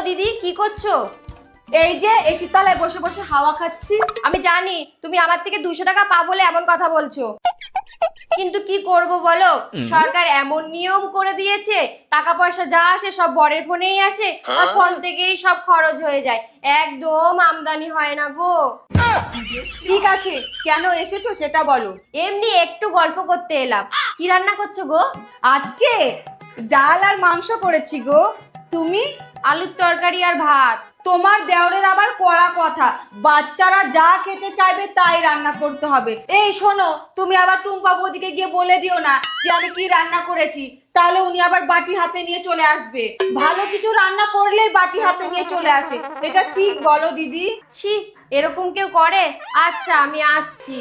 দিদি কি করছো? এই যে এসি তলায় বসে বসে হাওয়া খাচ্ছি। আমি জানি তুমি আমার থেকে 200 টাকা পাবো বলে এমন কথা বলছো, কিন্তু কি করব বলো, সরকার এমন নিয়ম করে দিয়েছে টাকা পয়সা যা আসে সব বরের ফোনেই আসে আর ফোন থেকেই সব খরচ হয়ে যায়, একদম আমদানি হয় না গো। ঠিক আছে, কেন এসেছো সেটা বলো। এমনি একটু গল্প করতে এলাম। কি রান্না করছো গো? আজকে ডাল আর মাংস করেছি গো। তুমি? আলুর তরকারি আর ভাত। তোমার দেওরের আবার কড়া কথা, বাচ্চারা যা খেতে চাইবে তাই রান্না করতে হবে। এই শোনো, তুমি আবার টুম্পা বৌদিকে গিয়ে বলে দিও না যে আমি কি রান্না করেছি, তাহলে উনি আবার বাটি হাতে নিয়ে চলে আসবে। ভালো কিছু রান্না করলেই বাটি হাতে নিয়ে চলে আসে, এটা ঠিক বলো দিদি? ছি, এরকম কেউ করে? আচ্ছা আমি আসছি।